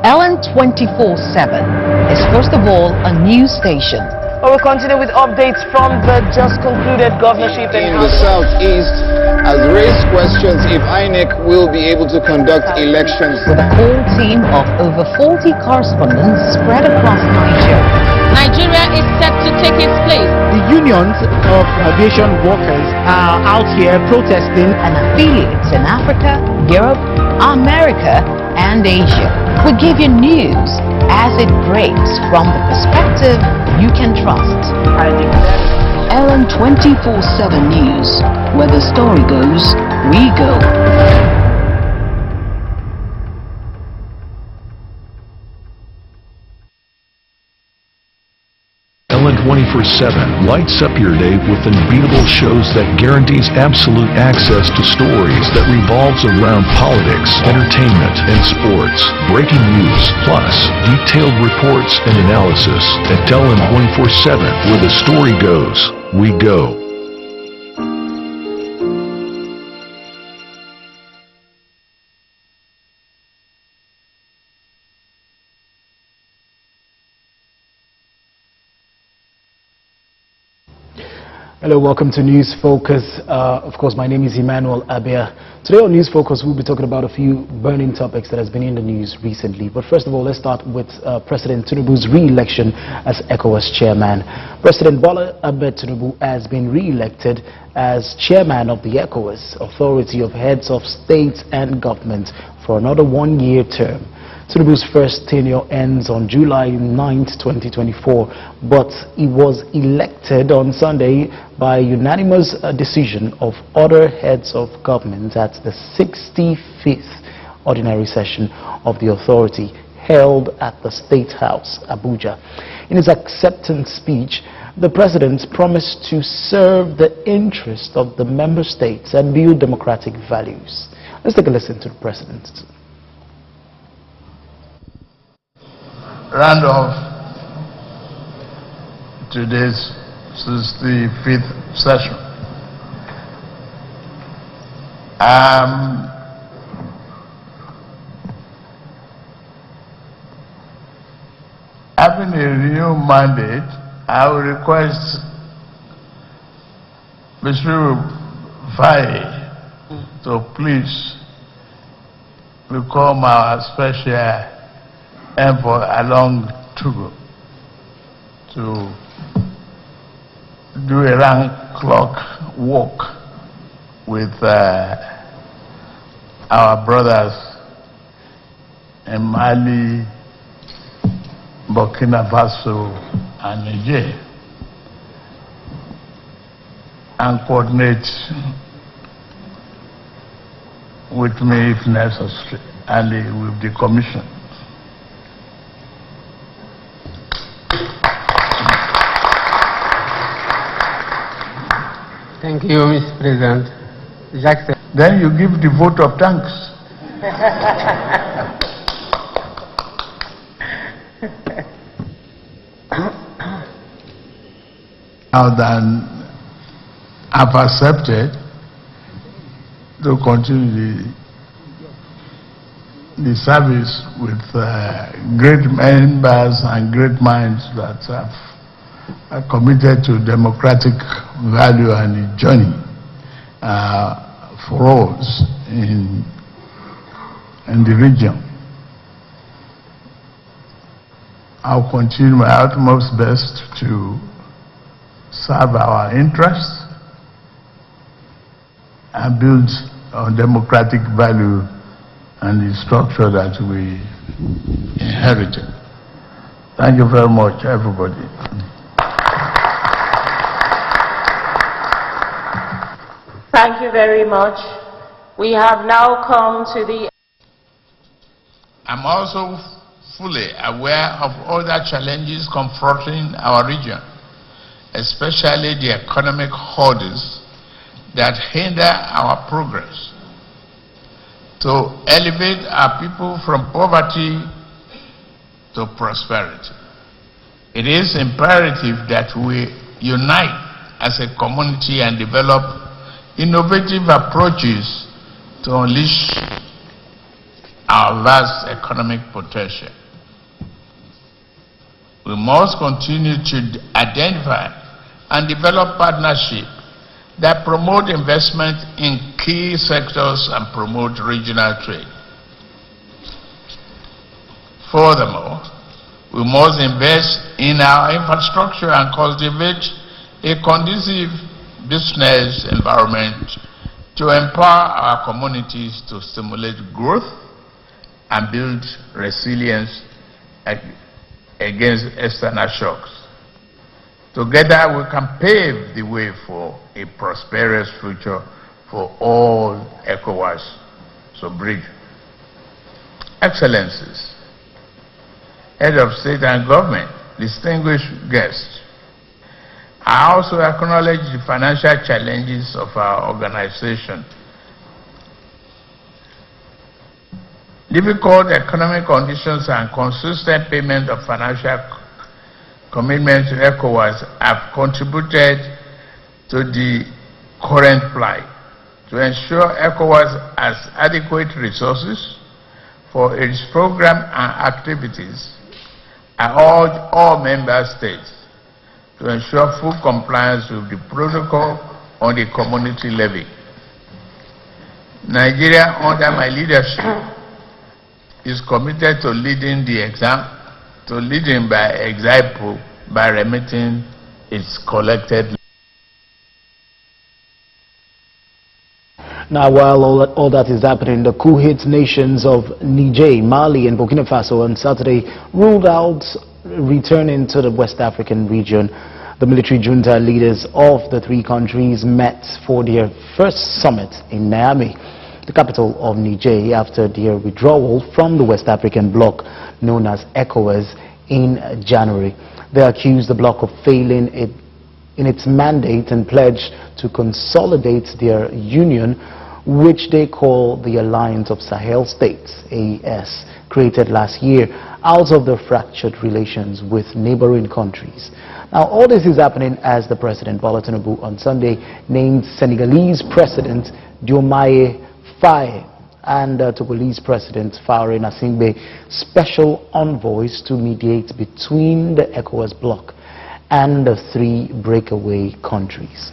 Ellen 24/7 is first of all a news station. Well, we'll continue with updates from the just concluded governorship in the southeast has raised questions if INEC will be able to conduct elections. With a core team of over 40 correspondents spread across Nigeria. Nigeria is set to take its place. The unions of aviation workers are out here protesting. And affiliates in Africa, Europe, America, and Asia. We give you news as it breaks from the perspective you can trust. Ellen 24/7 News, where the story goes, we go. Ellen 24/7 lights up your day with unbeatable shows that guarantees absolute access to stories that revolves around politics, entertainment, and sports. Breaking news, plus detailed reports and analysis. At Ellen 24/7, where the story goes, we go. Hello, welcome to News Focus. Of course, my name is Emmanuel Abia. Today on News Focus, we'll be talking about a few burning topics that has been in the news recently. But first of all, let's start with President Tinubu's re-election as ECOWAS chairman. President Bola Ahmed Tinubu has been re-elected as chairman of the ECOWAS Authority of Heads of States and Government for another one-year term. Tinubu's first tenure ends on July 9th, 2024, but he was elected on Sunday by unanimous decision of other heads of government at the 65th ordinary session of the authority held at the State House, Abuja. In his acceptance speech, the president promised to serve the interest of the member states and build democratic values. Let's take a listen to the president. Round off today's 65th session. Having a new mandate, I will request Mr. Faye to please become our special envoy along Togo to do a round clock walk with our brothers in Mali, Burkina Faso, and Niger, and coordinate with me if necessary, and with the commission. Thank you, Mr. President. Jacques. Then you give the vote of thanks. Now then, I've accepted to continue the service with great members and great minds that are committed to democratic value and the journey for us in the region. I'll continue my utmost best to serve our interests and build on democratic value and the structure that we inherited. Thank you very much, everybody. Thank you very much. We have now come to the... I'm also fully aware of other challenges confronting our region, especially the economic hurdles that hinder our progress. To elevate our people from poverty to prosperity, it is imperative that we unite as a community and develop innovative approaches to unleash our vast economic potential. We must continue to identify and develop partnerships that promote investment in key sectors and promote regional trade. Furthermore, we must invest in our infrastructure and cultivate a conducive business environment to empower our communities to stimulate growth and build resilience against external shocks. Together we can pave the way for a prosperous future for all ECOWAS sub-region. Excellencies, Head of State and Government, distinguished guests, I also acknowledge the financial challenges of our organization. Difficult economic conditions and consistent payment of financial commitments to ECOWAS have contributed to the current plight. To ensure ECOWAS has adequate resources for its program and activities, I urge all member states to ensure full compliance with the protocol on the community levy. Nigeria, under my leadership, is committed to leading by example by remitting its collected. Now, while all that is happening, the coup-hit nations of Niger, Mali and Burkina Faso on Saturday ruled out returning to the West African region. The military junta leaders of the three countries met for their first summit in Niamey, the capital of Niger, after their withdrawal from the West African bloc known as ECOWAS in January. They accused the bloc of failing in its mandate and pledged to consolidate their union, which they call the Alliance of Sahel States, AES, created last year out of the fractured relations with neighboring countries. Now, all this is happening as the President, Bola Tinubu, on Sunday named Senegalese President Diomaye Faye and Togolese President Faure Gnassingbé special envoys to mediate between the ECOWAS bloc and the three breakaway countries.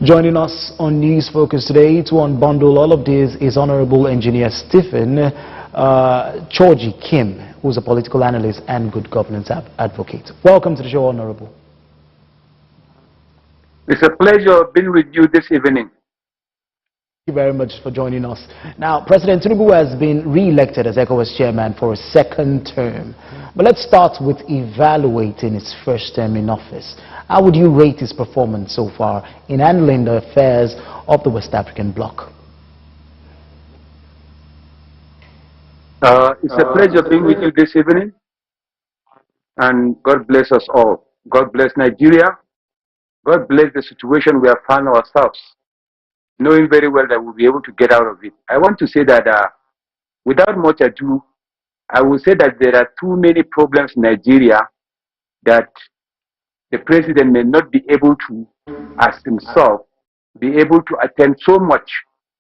Joining us on News Focus today to unbundle all of this is Honorable Engineer Stephen Choji Kim, who's a political analyst and good governance advocate. Welcome to the show, Honorable. It's a pleasure being with you this evening. Thank you very much for joining us. Now, President Tinubu has been re-elected as ECOWAS chairman for a second term. But let's start with evaluating his first term in office. How would you rate his performance so far in handling the affairs of the West African bloc? It's a pleasure being with you this evening. And God bless us all. God bless Nigeria. God bless the situation we have found ourselves, knowing very well that we'll be able to get out of it. I want to say that without much ado, I will say that there are too many problems in Nigeria that the president may not be able to, as himself, be able to attend so much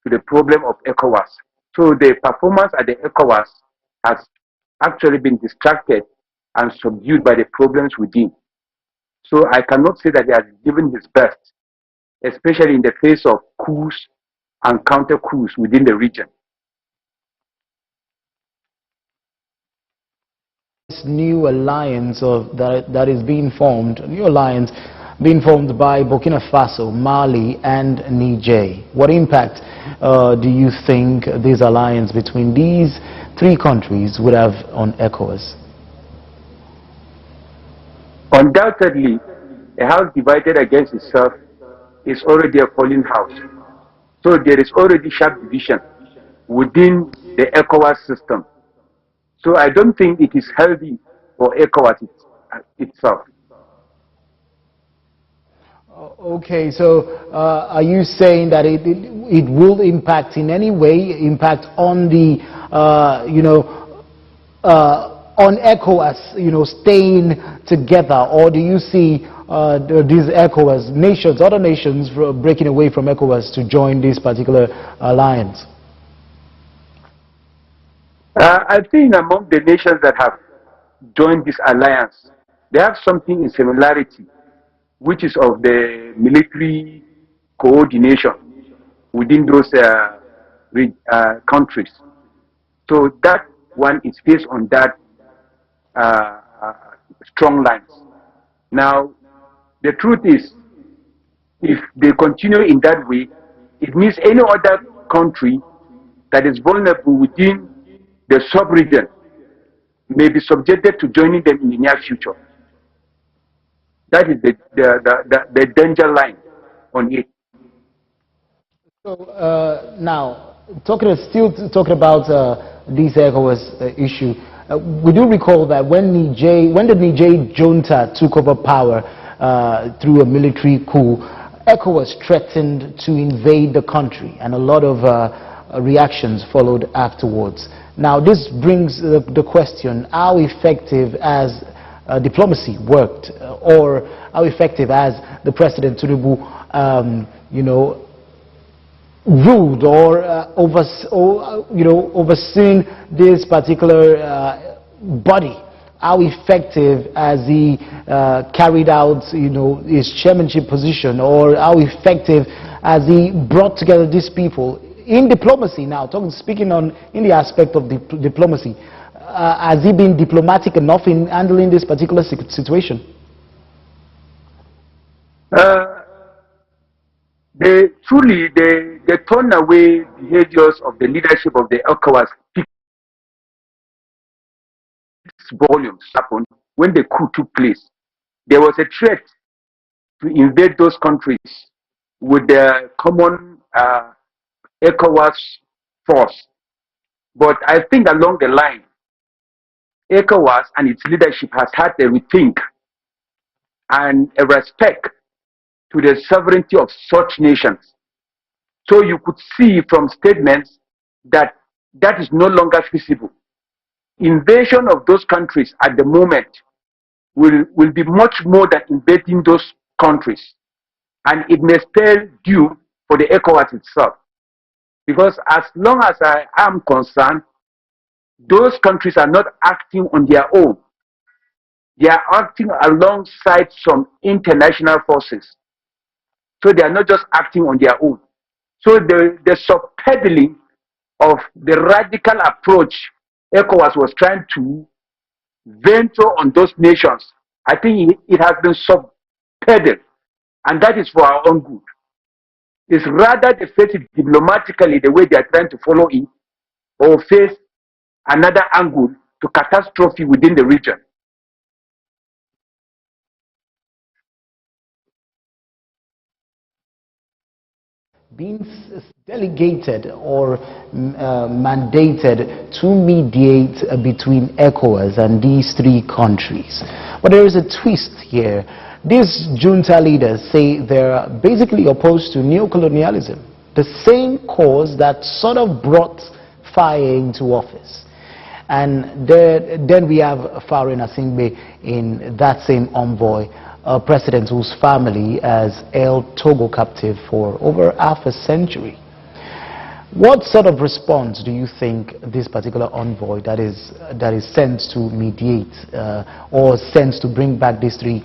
to the problem of ECOWAS. So the performance at the ECOWAS has actually been distracted and subdued by the problems within. So I cannot say that he has given his best, especially in the face of coups and counter-coups within the region. This new alliance that is being formed, a new alliance being formed by Burkina Faso, Mali and Niger. What impact do you think this alliance between these three countries would have on ECOWAS? Undoubtedly, a house divided against itself is already a falling house. So there is already sharp division within the ECOWAS system. So I don't think it is healthy for ECOWAS itself. Okay, so are you saying that it will impact in any way, impact on the, on ECOWAS, staying together, or do you see these ECOWAS nations, other nations breaking away from ECOWAS to join this particular alliance? I think among the nations that have joined this alliance, they have something in similarity, which is of the military coordination within those countries. So that one is based on that strong lines. Now, the truth is, if they continue in that way, it means any other country that is vulnerable within the sub-region may be subjected to joining them in the near future. That is the danger line on it. So now, still talking about this ECOWAS issue, we do recall that when the Niger junta took over power through a military coup, ECOWAS threatened to invade the country, and a lot of reactions followed afterwards. Now, this brings the question: how effective has diplomacy worked, or how effective has the President Tinubu, ruled or overseen this particular body? How effective has he carried out, his chairmanship position, or how effective has he brought together these people in diplomacy? Now, speaking in the aspect of diplomacy, has he been diplomatic enough in handling this particular situation? The turn away behaviors of the leadership of the ECOWAS speaks volumes. Happened when the coup took place. There was a threat to invade those countries with the common ECOWAS force. But I think along the line, ECOWAS and its leadership has had a rethink and a respect to the sovereignty of such nations. So you could see from statements that that is no longer feasible. Invasion of those countries at the moment will be much more than invading those countries. And it may spell due for the ECOWAS itself. Because as long as I am concerned, those countries are not acting on their own. They are acting alongside some international forces. So they are not just acting on their own. So the subpedaling of the radical approach ECOWAS was trying to venture on those nations, I think it has been subpedaled, and that is for our own good. It's rather they face it diplomatically the way they are trying to follow it, or face another angle to catastrophe within the region. Being delegated or mandated to mediate between ECOWAS and these three countries. But there is a twist here. These junta leaders say they're basically opposed to neocolonialism, the same cause that sort of brought Faye into office. And then we have Faure Gnassingbé in that same envoy, a president whose family has held Togo captive for over half a century. What sort of response do you think this particular envoy that is sent to mediate or sent to bring back these three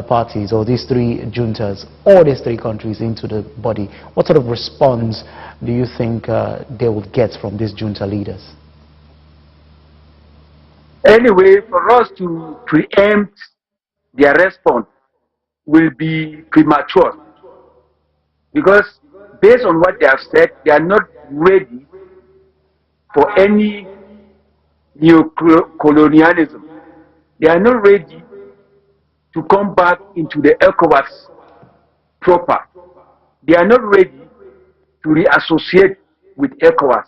parties or these three juntas or these three countries into the body, what sort of response do you think they will get from these junta leaders? Anyway, for us to preempt their response will be premature, because based on what they have said, they are not ready for any neocolonialism. They are not ready to come back into the ECOWAS proper. They are not ready to reassociate with ECOWAS.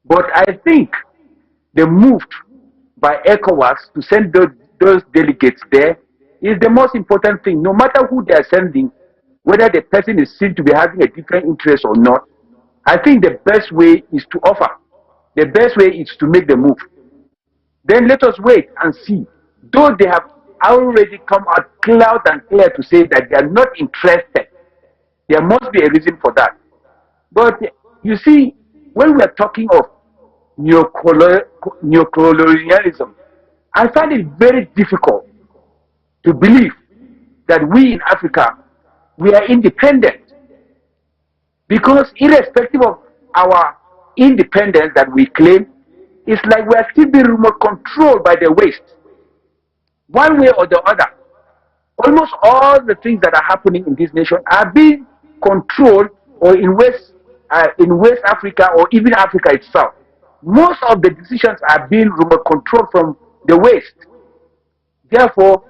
But I think the move by ECOWAS to send those delegates there is the most important thing. No matter who they are sending, whether the person is seen to be having a different interest or not, I think the best way is to offer. The best way is to make the move. Then let us wait and see. Though they have already come out loud and clear to say that they are not interested, there must be a reason for that. But you see, when we are talking of neocolonialism, I find it very difficult to believe that we in Africa, we are independent. Because irrespective of our independence that we claim, it's like we are still being remote controlled by the West. One way or the other. Almost all the things that are happening in this nation are being controlled or in West Africa or even Africa itself. Most of the decisions are being remote controlled from the West. Therefore,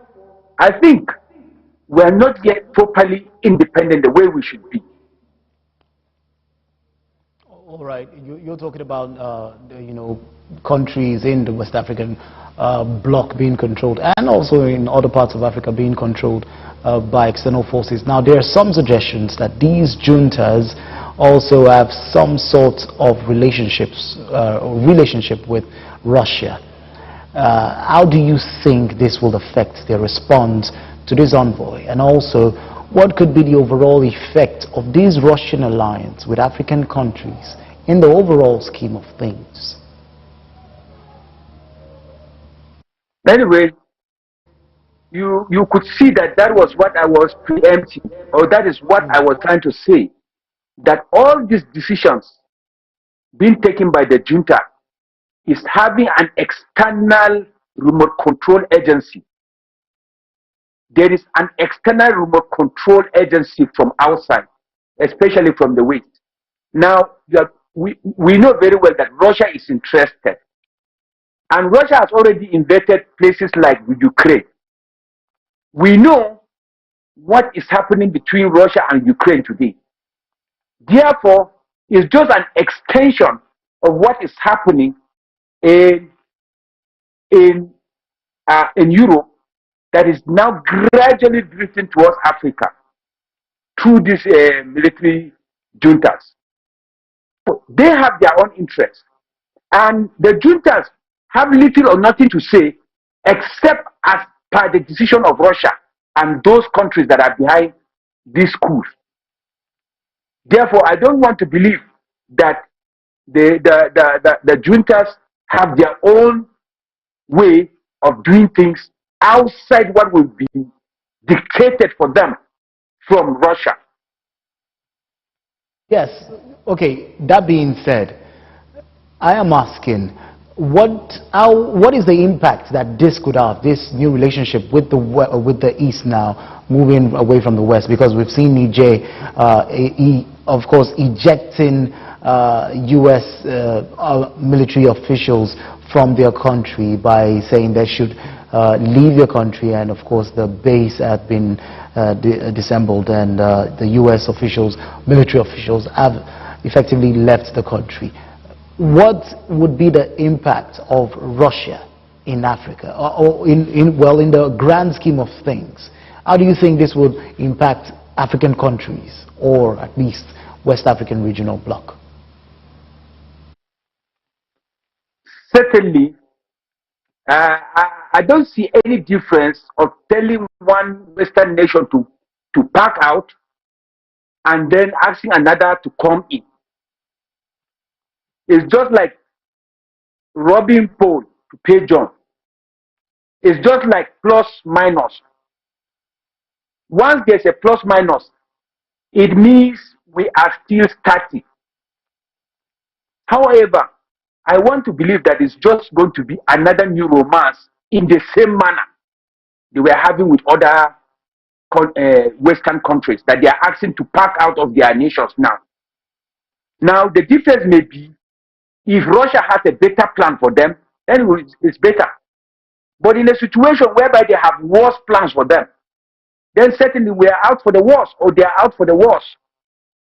I think we are not yet properly independent the way we should be. All right, you're talking about countries in the West African bloc being controlled, and also in other parts of Africa being controlled by external forces. Now, there are some suggestions that these juntas also have some sort of relationship with Russia. How do you think this will affect their response to this envoy? And also, what could be the overall effect of this Russian alliance with African countries in the overall scheme of things? Anyway, you could see that that was what I was preempting, or that is what I was trying to say, that all these decisions being taken by the junta is having an external remote control agency. There is an external remote control agency from outside, especially from the West. Now, we know very well that Russia is interested. And Russia has already invaded places like Ukraine. We know what is happening between Russia and Ukraine today. Therefore, it's just an extension of what is happening in Europe that is now gradually drifting towards Africa through these military juntas. They have their own interests. And the juntas have little or nothing to say except as per the decision of Russia and those countries that are behind these coups. Therefore, I don't want to believe that the juntas have their own way of doing things outside what will be dictated for them from Russia. Yes, okay, that being said, I am asking, what is the impact that this could have, this new relationship with the East now, moving away from the West? Because we've seen Niger, of course, ejecting U.S. military officials from their country by saying they should leave your country, and of course the base had been disassembled, and the U.S. officials, military officials, have effectively left the country. What would be the impact of Russia in Africa, or in the grand scheme of things? How do you think this would impact African countries, or at least West African regional bloc? Certainly, I don't see any difference of telling one Western nation to pack out and then asking another to come in. It's just like robbing Paul to pay John. It's just like plus minus. Once there's a plus minus, it means we are still static. However, I want to believe that it's just going to be another new romance in the same manner they were having with other Western countries, that they are asking to pack out of their nations now. Now, the difference may be if Russia has a better plan for them, then it's better. But in a situation whereby they have worse plans for them, then certainly we are out for the worse, or they are out for the worse.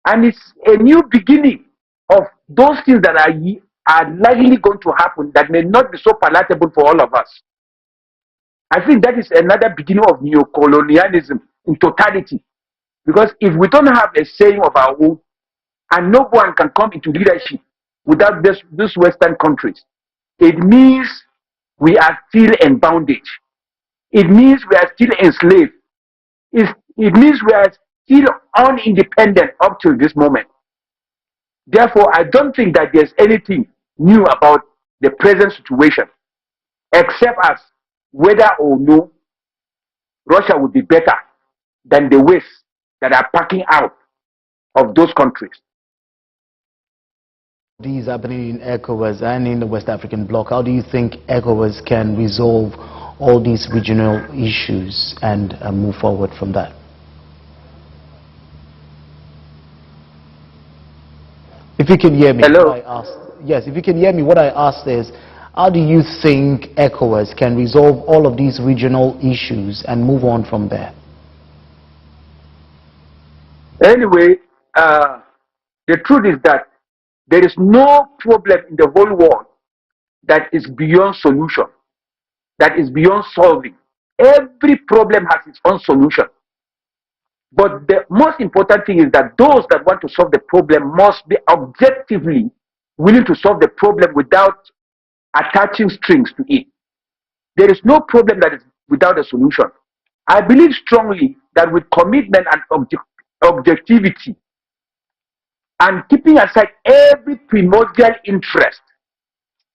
And it's a new beginning of those things that are likely going to happen that may not be so palatable for all of us. I think that is another beginning of neocolonialism in totality. Because if we don't have a saying of our own, and no one can come into leadership without these Western countries, it means we are still in bondage. It means we are still enslaved. It means we are still unindependent up till this moment. Therefore, I don't think that there's anything knew about the present situation, except as whether or no Russia would be better than the West that are packing out of those countries. These happening in ECOWAS and in the West African bloc, how do you think ECOWAS can resolve all these regional issues and move forward from that? If you can hear me, hello? what I asked, yes, if you can hear me, what I asked is, how do you think ECOWAS can resolve all of these regional issues and move on from there? Anyway, the truth is that there is no problem in the whole world that is beyond solution, that is beyond solving. Every problem has its own solution. But the most important thing is that those that want to solve the problem must be objectively willing to solve the problem without attaching strings to it. There is no problem that is without a solution. I believe strongly that with commitment and objectivity, and keeping aside every primordial interest,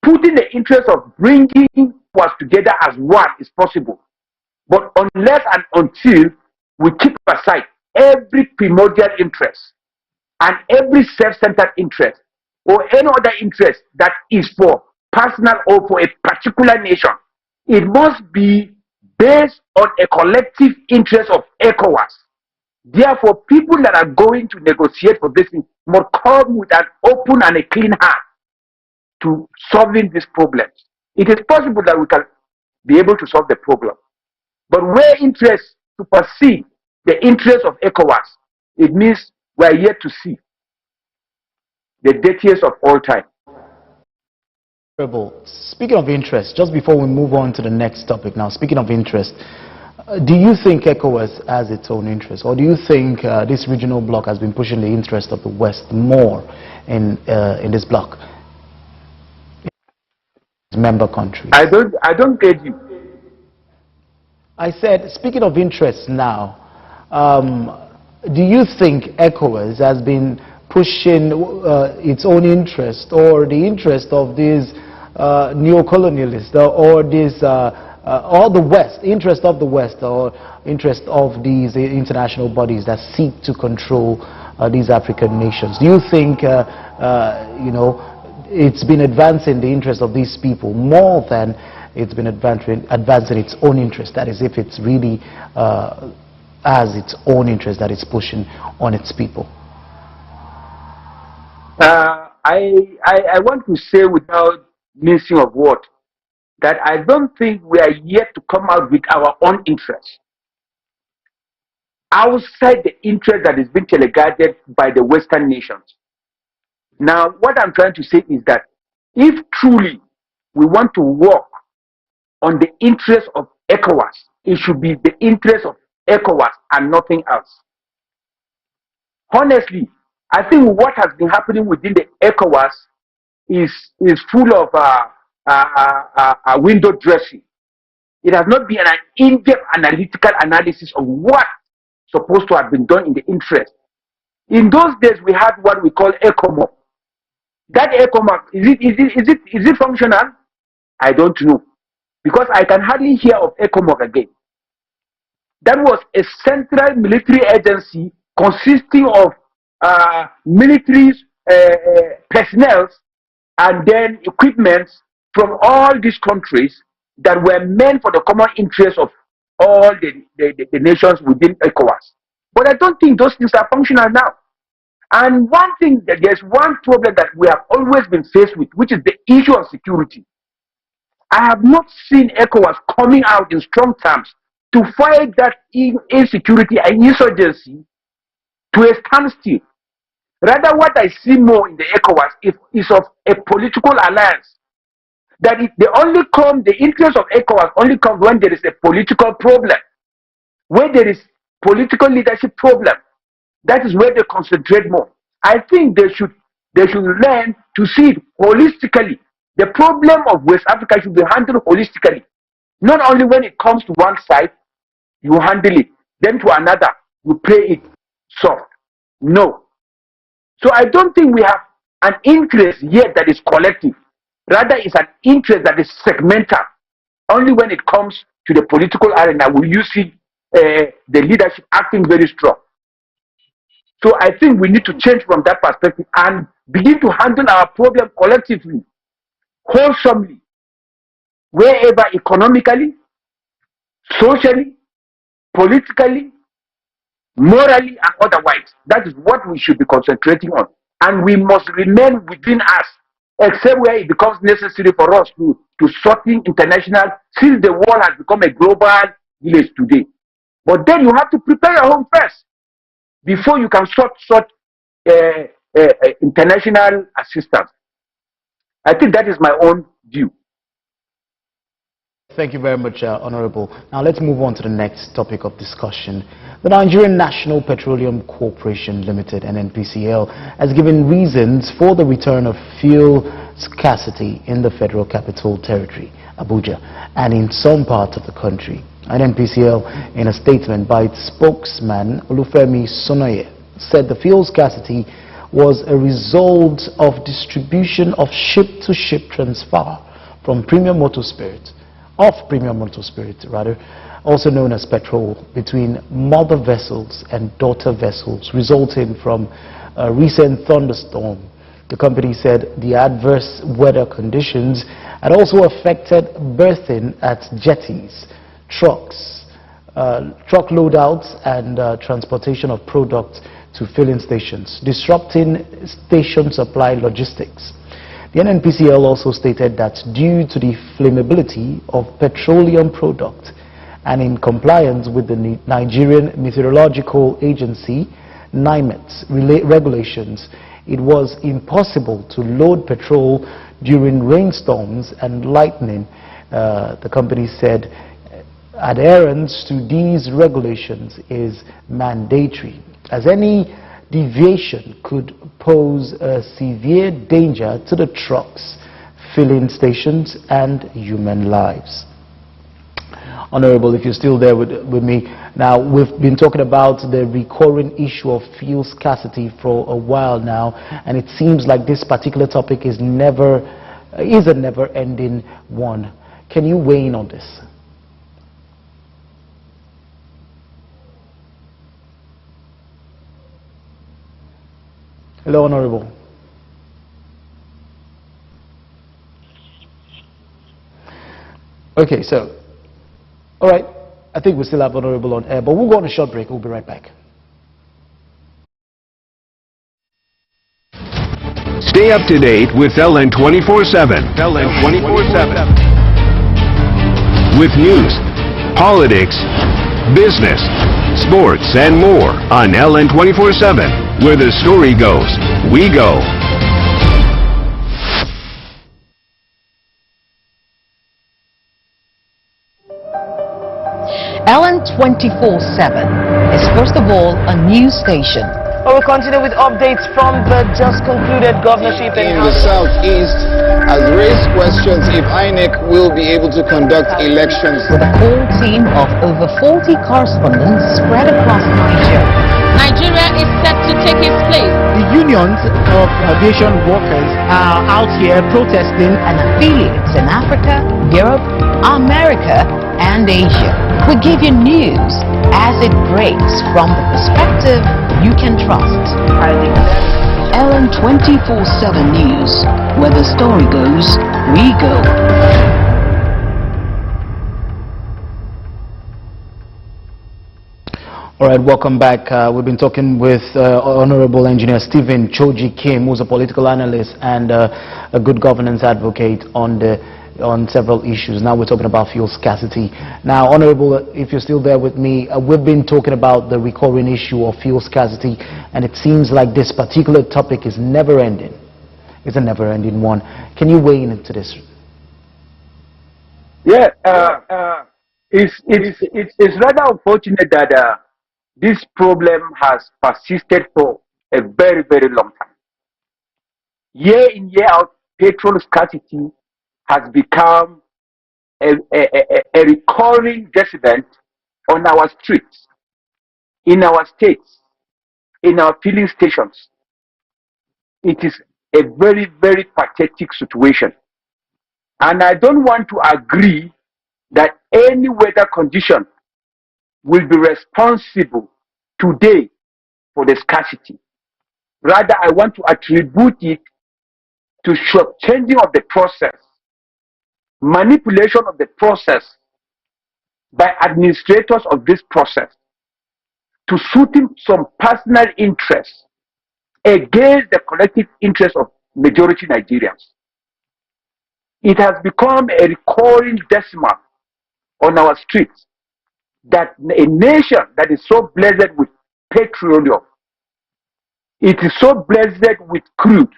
putting the interest of bringing us together as one is possible. But unless and until we keep aside every primordial interest and every self-centered interest or any other interest that is for personal or for a particular nation, it must be based on a collective interest of ECOWAS. Therefore, people that are going to negotiate for this must come with an open and a clean heart to solving these problems. It is possible that we can be able to solve the problem. But where interest supersede the interest of ECOWAS, it means we are yet to see the dirtiest of all time. Speaking of interest, just before we move on to the next topic now, speaking of interest, do you think ECOWAS has its own interest, or do you think this regional bloc has been pushing the interest of the West more in this bloc? Member countries. I don't get you. I said, speaking of interest now, do you think ECOWAS has been pushing its own interest or the interest of these neo-colonialists or this or the West, interest of the West or interest of these international bodies that seek to control these African nations? Do you think you know, it's been advancing the interest of these people more than it's been advancing its own interest? That is, if it's really has its own interest that it's pushing on its people. I want to say without mincing of word that I don't think we are yet to come out with our own interest outside the interest that is being teleguided by the Western nations. Now, what I'm trying to say is that if truly we want to work on the interest of ECOWAS, it should be the interest of ECOWAS and nothing else. Honestly, I think what has been happening within the ECOWAS is full of window dressing. It has not been an in-depth analytical analysis of what's supposed to have been done in the interest. In those days, we had what we call ECOMOG. That ECOMOG, is it functional? I don't know, because I can hardly hear of ECOMOG again. That was a central military agency consisting of military personnel and then equipment from all these countries that were meant for the common interest of all the nations within ECOWAS. But I don't think those things are functional now. And one thing, that there's one problem that we have always been faced with, which is the issue of security. I have not seen ECOWAS coming out in strong terms to fight that insecurity and insurgency to a standstill. Rather, what I see more in the ECOWAS is of a political alliance. That the interest of ECOWAS only comes when there is a political problem, where there is political leadership problem. That is where they concentrate more. I think they should learn to see it holistically. The problem of West Africa should be handled holistically. Not only when it comes to one side, you handle it, then to another, you play it soft. No. So I don't think we have an interest yet that is collective. Rather, it's an interest that is segmental. Only when it comes to the political arena will you see the leadership acting very strong. So I think we need to change from that perspective and begin to handle our problem collectively, wholesomely, wherever economically, socially, politically, morally, and otherwise. That is what we should be concentrating on. And we must remain within us, except where it becomes necessary for us to sorting international, since the world has become a global village today. But then you have to prepare your home first before you can sort international assistance. I think that is my own view. Thank you very much, Honorable. Now let's move on to the next topic of discussion. The Nigerian National Petroleum Corporation Limited, NNPCL, has given reasons for the return of fuel scarcity in the Federal Capital Territory, Abuja, and in some parts of the country. NNPCL, in a statement by its spokesman, Olufemi Sonoye, said the fuel scarcity was a result of distribution of ship-to-ship transfer from premium motor spirit, also known as petrol, between mother vessels and daughter vessels, resulting from a recent thunderstorm. The company said the adverse weather conditions had also affected berthing at jetties, trucks, truck loadouts, and transportation of products to filling stations, disrupting station supply logistics. The NNPCL also stated that due to the flammability of petroleum products and in compliance with the Nigerian Meteorological Agency (NIMET) regulations, it was impossible to load petrol during rainstorms and lightning. The company said adherence to these regulations is mandatory, as any deviation could pose a severe danger to the trucks, filling stations, and human lives. Honorable, if you're still there with me. Now, we've been talking about the recurring issue of fuel scarcity for a while now, and it seems like this particular topic is a never-ending one. Can you weigh in on this? Hello, Honorable. Okay, so, all right, I think we still have Honorable on air, but we'll go on a short break. We'll be right back. Stay up to date with LN 24/7. LN 24/7. With news, politics, business, sports, and more on LN 24/7. Where the story goes, we go. LN 24/7 is first of all a news station. Well, we'll continue with updates from the just concluded governorship in the southeast has raised questions if INEC will be able to conduct elections. With a core team of over 40 correspondents spread across Nigeria. Nigeria is set to take its place. The unions of aviation workers are out here protesting. And affiliates in Africa, Europe, America, and Asia. We give you news as it breaks from the perspective you can trust. LN 24/7 News, where the story goes, we go. All right, welcome back. We've been talking with Honorable Engineer Stephen Choji Kim, who's a political analyst and a good governance advocate on several issues. Now we're talking about fuel scarcity. Now, Honorable, if you're still there with me, we've been talking about the recurring issue of fuel scarcity, and it seems like this particular topic is never-ending. It's a never-ending one. Can you weigh in into this? Yeah, it's rather unfortunate that this problem has persisted for a very, very long time. Year in, year out, petrol scarcity has become a recurring detriment on our streets, in our states, in our filling stations. It is a very, very pathetic situation. And I don't want to agree that any weather condition will be responsible today for the scarcity. Rather, I want to attribute it to short-changing of the process, manipulation of the process by administrators of this process to suiting some personal interests against the collective interest of majority Nigerians. It has become a recurring decimal on our streets that a nation that is so blessed with petroleum, it is so blessed with crude,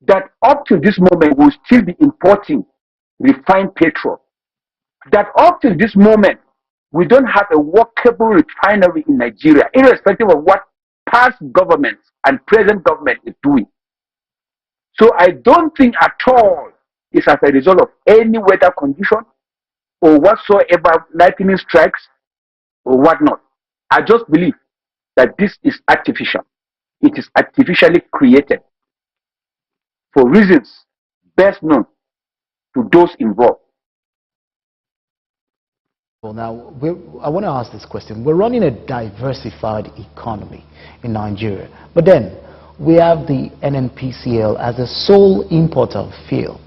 that up to this moment we'll still be importing refined petrol. That up to this moment we don't have a workable refinery in Nigeria, irrespective of what past governments and present government is doing. So I don't think at all it's as a result of any weather condition or whatsoever, lightning strikes or whatnot. I just believe that this is artificial. It is artificially created for reasons best known to those involved. Well, now, I want to ask this question. We're running a diversified economy in Nigeria, but then we have the NNPCL as the sole importer of fuel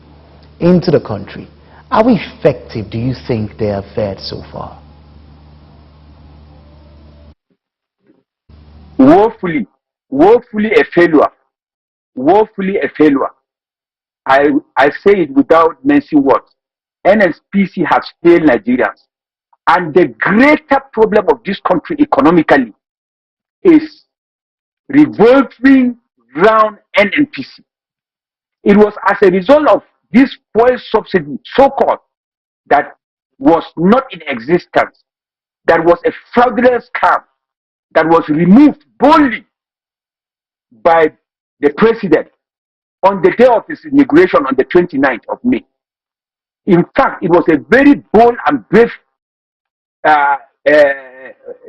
into the country. How effective do you think they have fared so far? Woefully a failure. Woefully a failure. I say it without mentioning words. NNPC has failed Nigerians. And the greater problem of this country economically is revolving around NNPC. It was as a result of this fuel subsidy, so-called, that was not in existence, that was a fraudulent scam, that was removed boldly by the president on the day of his inauguration on the 29th of May. In fact, it was a very bold and brave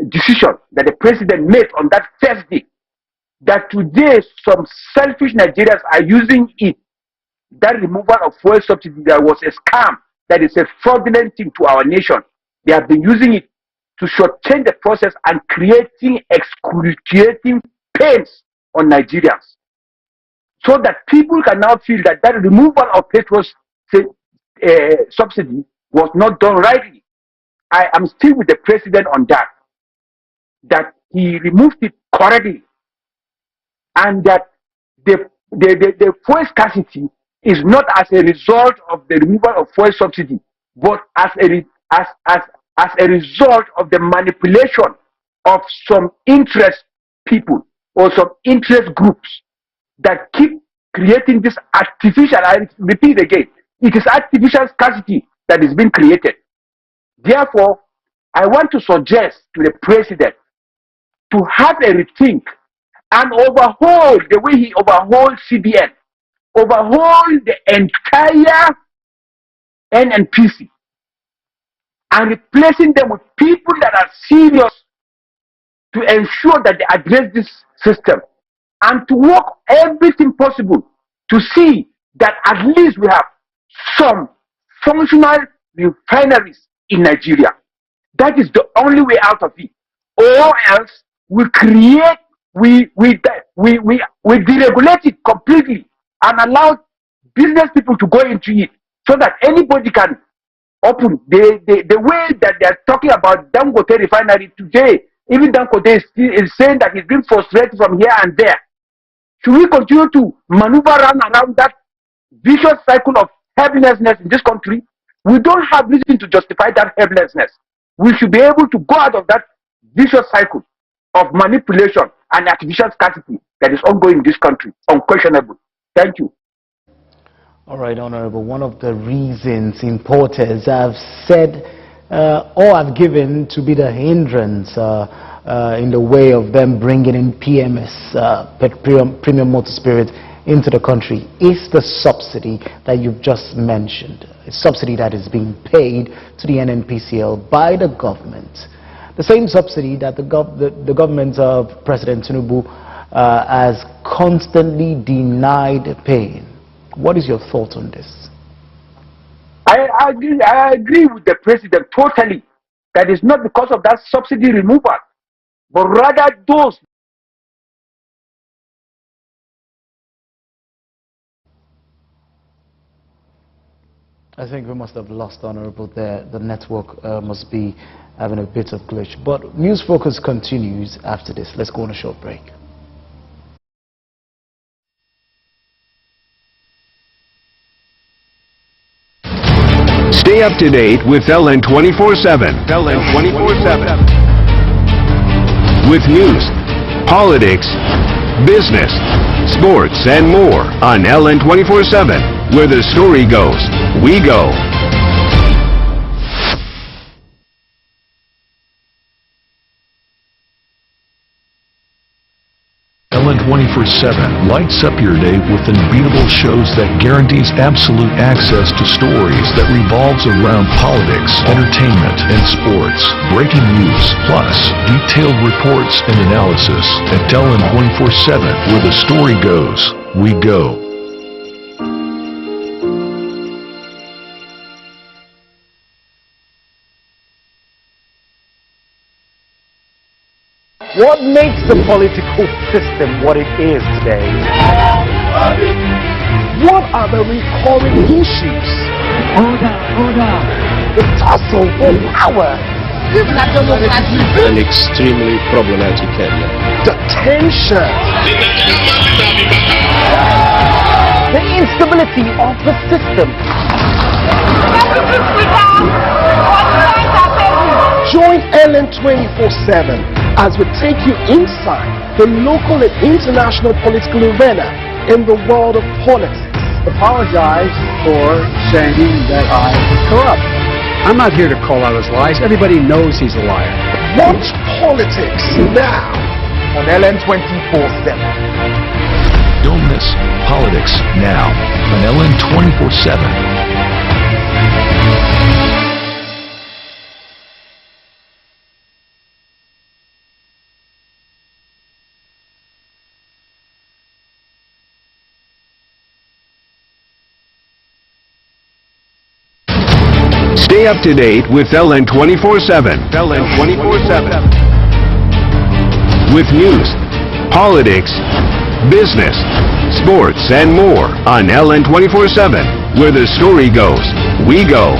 decision that the president made on that first day, that today some selfish Nigerians are using it, that removal of fuel subsidy that was a scam, that is a fraudulent thing to our nation. They have been using it to shortchange the process and creating excruciating pains on Nigerians, so that people can now feel that that removal of petrol subsidy was not done rightly. I am still with the president on that he removed it correctly, and that the fuel scarcity is not as a result of the removal of fuel subsidy, but as a result of the manipulation of some interest people or some interest groups that keep creating this artificial, I repeat again, it is artificial scarcity that is being created. Therefore, I want to suggest to the president to have a rethink and overhaul the way he overhauls CBN, overhaul the entire NNPC, and replacing them with people that are serious to ensure that they address this system, and to work everything possible to see that at least we have some functional refineries in Nigeria. That is the only way out of it. Or else we deregulate it completely and allow business people to go into it, so that anybody can open the way that they are talking about Dangote refinery today. Even Dangote is saying that he's been frustrated from here and there. Should we continue to maneuver around that vicious cycle of helplessness in this country? We don't have reason to justify that helplessness. We should be able to go out of that vicious cycle of manipulation and artificial scarcity that is ongoing in this country. Unquestionable. Thank you. All right, Honorable. One of the reasons importers have said or have given to be the hindrance in the way of them bringing in PMS, premium motor spirit, into the country is the subsidy that you've just mentioned. A subsidy that is being paid to the NNPCL by the government. The same subsidy that the government of President Tinubu has constantly denied paying. What is your thought on this? I agree with the president totally. That is not because of that subsidy removal, but rather those. I think we must have lost Honorable there. The network must be having a bit of glitch. But News Focus continues after this. Let's go on a short break. Stay up to date with LN 24/7. LN 24/7. With news, politics, business, sports, and more on LN 24/7. Where the story goes, we go. LN 24/7 lights up your day with unbeatable shows that guarantees absolute access to stories that revolves around politics, entertainment, and sports. Breaking news, plus detailed reports and analysis. At LN 24/7, where the story goes, we go. What makes the political system what it is today? What are the recurring issues? Order. The tussle for power. An extremely problematic area. The tension. The instability of the system. Join LN 24/7 as we take you inside the local and international political arena in the world of politics. Apologize for saying that I was corrupt. I'm not here to call out his lies. Everybody knows he's a liar. Watch politics now on LN 24/7. Don't miss Politics Now on LN 24/7. Stay up to date with LN 24/7. LN 24/7. With news, politics, business, sports, and more on LN 24/7. Where the story goes, we go.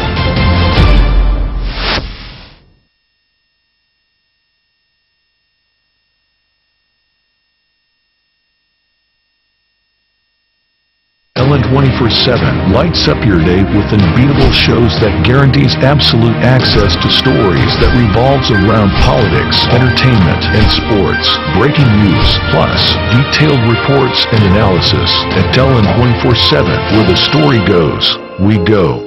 LN 24/7 lights up your day with unbeatable shows that guarantees absolute access to stories that revolves around politics, entertainment, and sports. Breaking news, plus detailed reports and analysis. At LN 24/7, where the story goes, we go.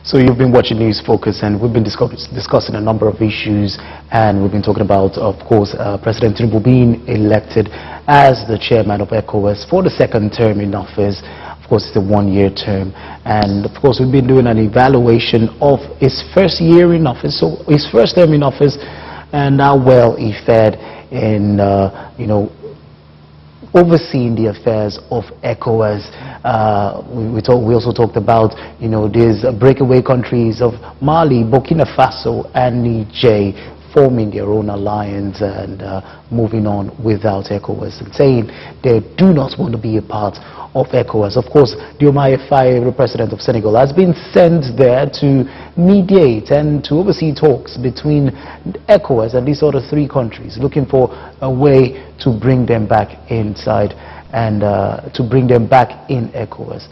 So you've been watching News Focus, and we've been discussing a number of issues, and we've been talking about, of course, President Tinubu being elected as the chairman of ECOWAS for the second term in office. Of course, it's a one-year term, and of course, we've been doing an evaluation of his first year in office, so his first term in office, and how well he fared in, overseeing the affairs of ECOWAS. We also talked about, these breakaway countries of Mali, Burkina Faso, and Niger forming their own alliance and moving on without ECOWAS, and saying they do not want to be a part of ECOWAS. Of course, Diomaye Faye, the president of Senegal, has been sent there to mediate and to oversee talks between ECOWAS and these other three countries, looking for a way to bring them back inside and to bring them back in ECOWAS.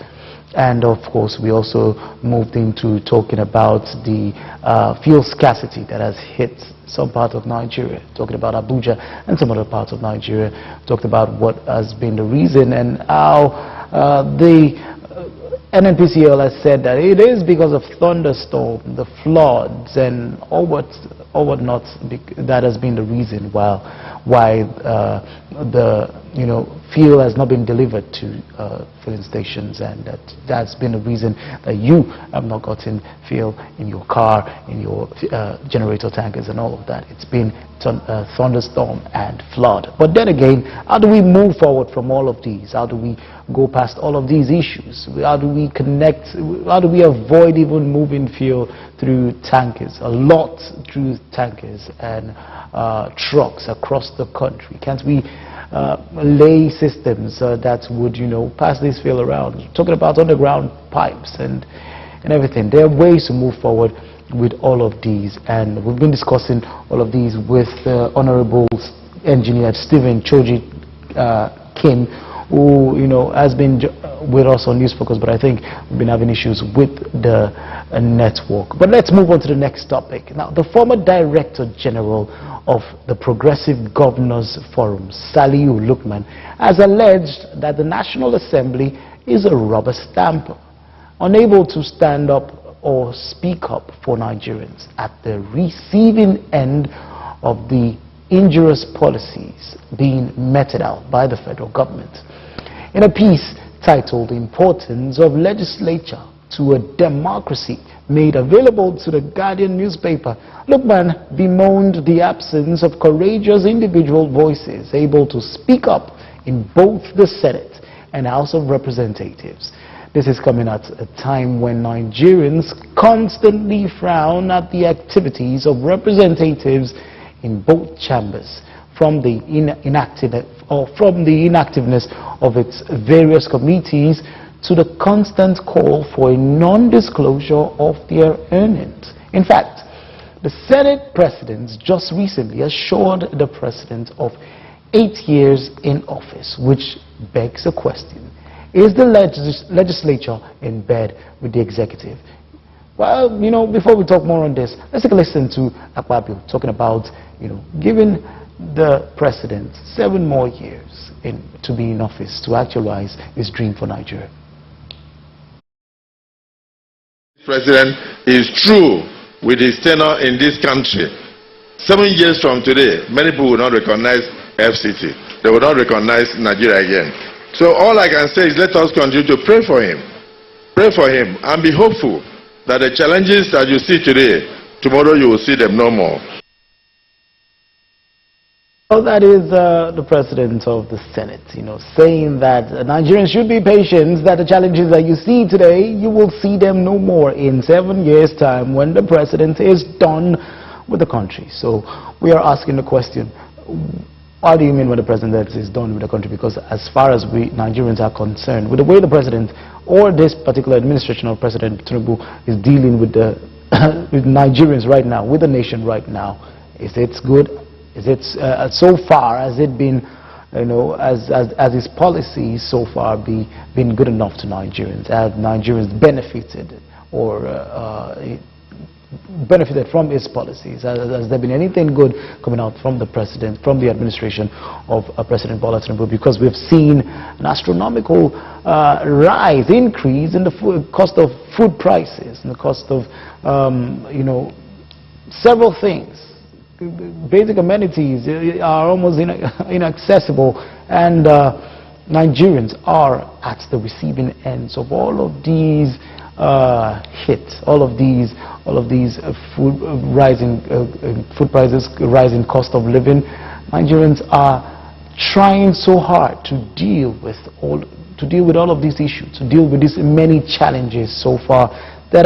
And of course, we also moved into talking about the fuel scarcity that has hit some part of Nigeria, talking about Abuja and some other parts of Nigeria, talked about what has been the reason and how the NNPCL has said that it is because of thunderstorm, the floods, and all or whatnot, that has been the reason why the fuel has not been delivered to filling stations, and that's been the reason that you have not gotten fuel in your car, in your generator tankers and all of that. It's been thunderstorm and flood. But then again, how do we move forward from all of these? How do we go past all of these issues? How do we connect? How do we avoid even moving fuel through tankers, a lot through tankers and trucks across the country? Can't we lay systems that would, pass this fuel around? Talking about underground pipes and everything. There are ways to move forward with all of these, and we've been discussing all of these with Honorable Engineer Stephen Choji Kim, who has been with us on News Focus, but I think we've been having issues with the network. But let's move on to the next topic. Now, the former Director General of the Progressive Governors Forum, Saliu Lukman, has alleged that the National Assembly is a rubber stamp, unable to stand up or speak up for Nigerians at the receiving end of the injurious policies being meted out by the federal government. In a piece titled "Importance of Legislature to a Democracy," made available to the Guardian newspaper, Lukman bemoaned the absence of courageous individual voices able to speak up in both the Senate and House of Representatives. This is coming at a time when Nigerians constantly frown at the activities of representatives in both chambers, from the inactiveness of its various committees to the constant call for a non-disclosure of their earnings. In fact, the Senate President just recently assured the President of 8 years in office, which begs a question. Is the legislature in bed with the executive? Well, before we talk more on this, let's take a listen to Akpabio talking about, giving the President 7 more years to be in office to actualize his dream for Nigeria. President is true with his tenure in this country. 7 years from today, many people will not recognize FCT. They will not recognize Nigeria again. So all I can say is let us continue to pray for him. Pray for him and be hopeful that the challenges that you see today, tomorrow you will see them no more. Well, that is the President of the Senate, saying that Nigerians should be patient, that the challenges that you see today, you will see them no more in 7 years' time when the President is done with the country. So we are asking the question, what do you mean when the President is done with the country? Because as far as we Nigerians are concerned, with the way the President or this particular administration of President Tinubu is dealing with the with Nigerians right now, with the nation right now, is it good? Is it so far has it been, as his policies so far been good enough to Nigerians? Have Nigerians benefited or benefited from his policies? Has there been anything good coming out from the President, from the administration of President Bola Tinubu? Because we've seen an astronomical increase in the cost of food prices, and the cost of several things. Basic amenities are almost inaccessible, and Nigerians are at the receiving ends of all of these hits, all of these rising food prices, rising cost of living. Nigerians are trying so hard to deal with all of these issues, to deal with these many challenges so far that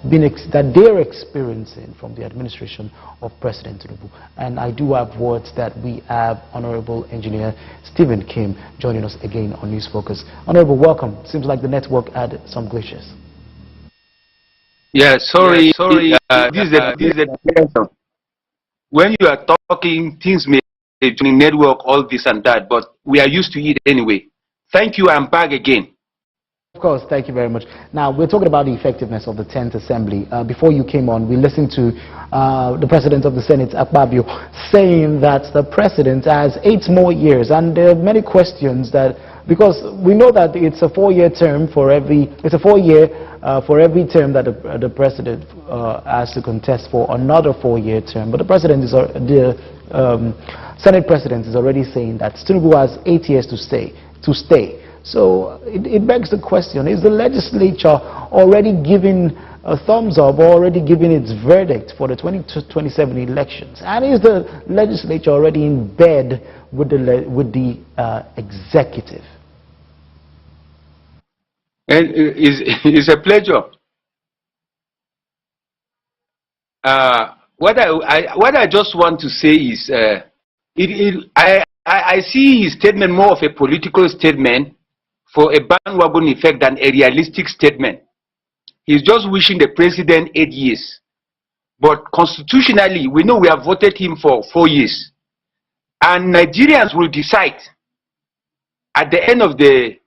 they're experiencing from the administration of President Tinubu. And I do have words that we have Honorable Engineer Stephen Kim joining us again on News Focus. Honorable, welcome. Seems like the network had some glitches. Yeah, sorry. This is the when you are talking, things may be network, all this and that, but we are used to it anyway. Thank you. I'm back again. Of course, thank you very much. Now, we're talking about the effectiveness of the 10th Assembly. Before you came on, we listened to the President of the Senate, Akpabio, saying that the President has 8 more years, and there are many questions that Because we know that it's a 4-year term for every, for every term that the president has to contest for another 4-year term. But the president is, Senate president is already saying that Tinubu has 8 years to stay. So it begs the question, is the legislature already giving a thumbs up, or already giving its verdict for the 2027 elections? And is the legislature already in bed with the executive? And it's a pleasure. What I just want to say is, I see his statement more of a political statement for a bandwagon effect than a realistic statement. He's just wishing the president 8 years. But constitutionally, we know we have voted him for 4 years. And Nigerians will decide at the end of the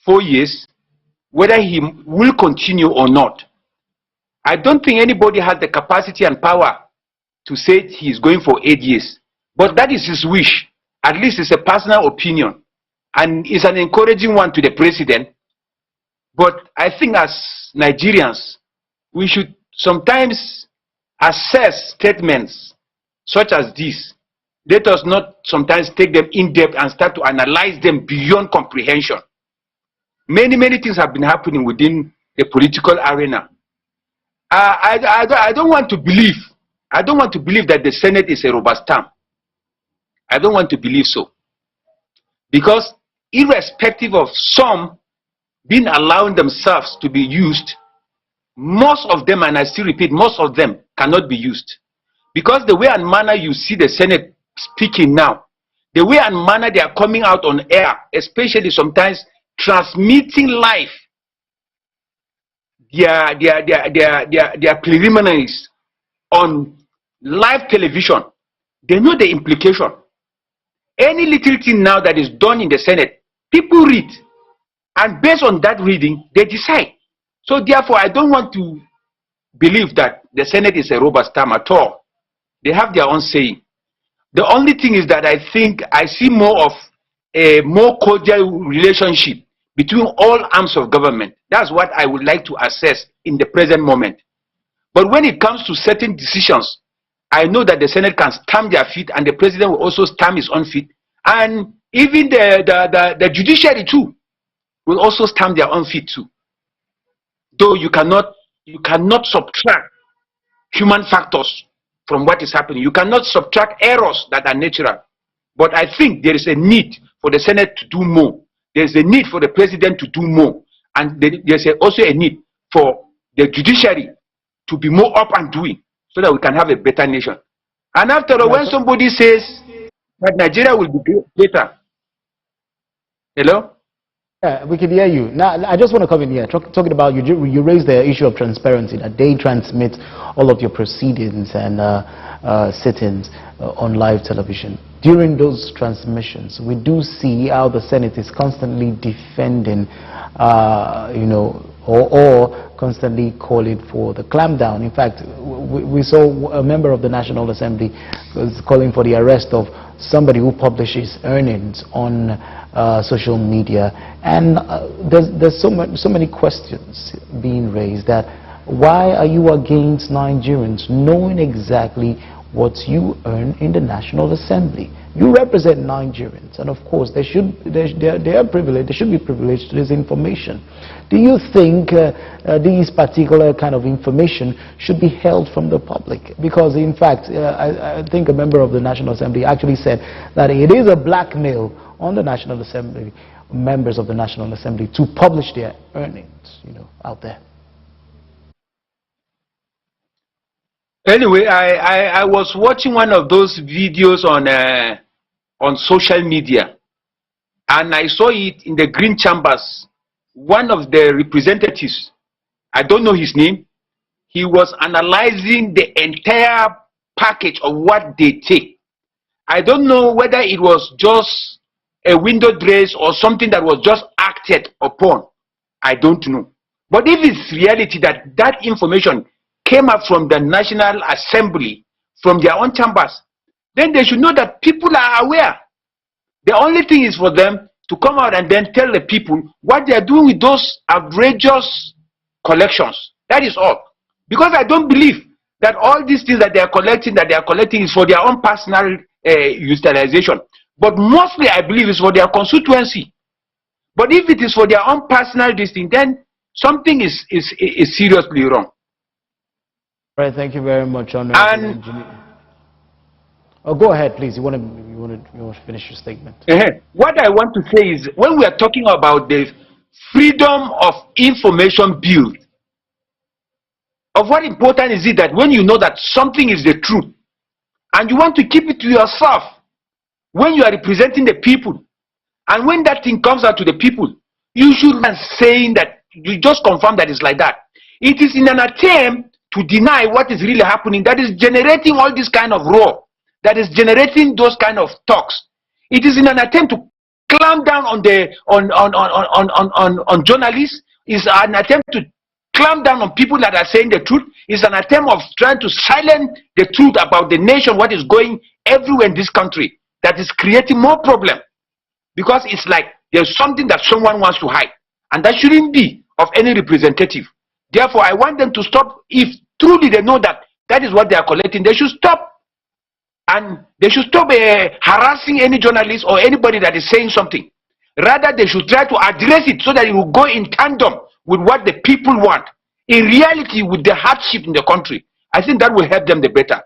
4 years whether he will continue or not. I don't think anybody has the capacity and power to say he's going for 8 years. But that is his wish. At least it's a personal opinion. And it's an encouraging one to the president. But I think as Nigerians, we should sometimes assess statements such as this. Let us not sometimes take them in depth and start to analyze them beyond comprehension. Many things have been happening within the political arena. I don't want to believe that the Senate is a rubber stamp. I don't want to believe so. Because irrespective of some being allowing themselves to be used, most of them, and I still repeat, most of them cannot be used. Because the way and manner you see the Senate speaking now, the way and manner they are coming out on air, especially sometimes transmitting live their preliminaries on live television, they know the implication. Any little thing now that is done in the Senate, people read. And based on that reading, they decide. So therefore, I don't want to believe that the Senate is a rubber stamp at all. They have their own saying. The only thing is that I think I see more of a more cordial relationship between all arms of government. That's what I would like to assess in the present moment. But when it comes to certain decisions, I know that the Senate can stamp their feet, and the president will also stamp his own feet. And even the judiciary too will also stamp their own feet too. Though you cannot subtract human factors from what is happening. You cannot subtract errors that are natural. But I think there is a need for the Senate to do more. There is a need for the president to do more. And there's also a need for the judiciary to be more up and doing, so that we can have a better nation. And after all, when somebody says that Nigeria will be better, hello? Yeah, we can hear you. Now, I just want to come in here, talking about, you raised the issue of transparency, that they transmit all of your proceedings and sit-ins on live television. During those transmissions, we do see how the Senate is constantly defending, or constantly calling for the clampdown. In fact, we saw a member of the National Assembly was calling for the arrest of somebody who publishes earnings on social media. And there's so many questions being raised, that why are you against Nigerians knowing exactly what you earn in the National Assembly? You represent Nigerians, and of course they are privileged. They should be privileged to this information. Do you think these particular kind of information should be held from the public? Because in fact, I think a member of the National Assembly actually said that it is a blackmail on the National Assembly, members of the National Assembly, to publish their earnings, out there. Anyway, I was watching one of those videos on social media, and I saw it in the Green Chambers. One of the representatives, I don't know his name, he was analyzing the entire package of what they take. I don't know whether it was just a window dress or something that was just acted upon. I don't know. But if it's reality that that information came up from the National Assembly, from their own chambers, then they should know that people are aware. The only thing is for them to come out and then tell the people what they are doing with those outrageous collections. That is all. Because I don't believe that all these things that they are collecting is for their own personal utilization. But mostly I believe it's for their constituency. But if it is for their own personal thing, then something is seriously wrong. All right, thank you very much, Honorable Engineer. Oh, go ahead, please. You want to finish your statement? What I want to say is, when we are talking about the Freedom of Information Bill, of what important is it that when you know that something is the truth, and you want to keep it to yourself, when you are representing the people, and when that thing comes out to the people, you should be saying that you just confirm that it's like that. It is in an attempt to deny what is really happening that is generating all this kind of roar, that is generating those kind of talks. It is in an attempt to clamp down on journalists. It's an attempt to clamp down on people that are saying the truth. It's an attempt of trying to silence the truth about the nation, what is going everywhere in this country, that is creating more problem. Because it's like there's something that someone wants to hide, and that shouldn't be of any representative. Therefore, I want them to stop. If truly they know that that is what they are collecting, they should stop. And they should stop harassing any journalist or anybody that is saying something. Rather, they should try to address it so that it will go in tandem with what the people want. In reality, with the hardship in the country, I think that will help them the better.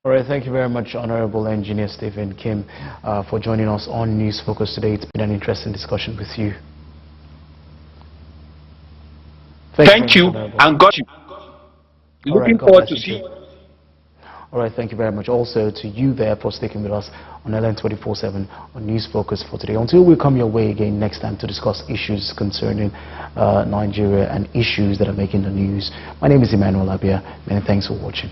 All right, thank you very much, Honorable Engineer Stephen Kim, for joining us on News Focus today. It's been an interesting discussion with you. Thank you, and God you. Looking forward to see you. All right, thank you very much also to you there for sticking with us on LN 24/7 on News Focus for today. Until we come your way again next time to discuss issues concerning Nigeria and issues that are making the news. My name is Emmanuel Abia. Many thanks for watching.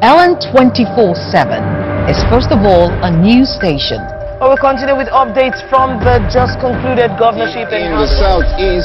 LN 24/7 is first of all a news station. We'll continue with updates from the just concluded governorship in the southeast.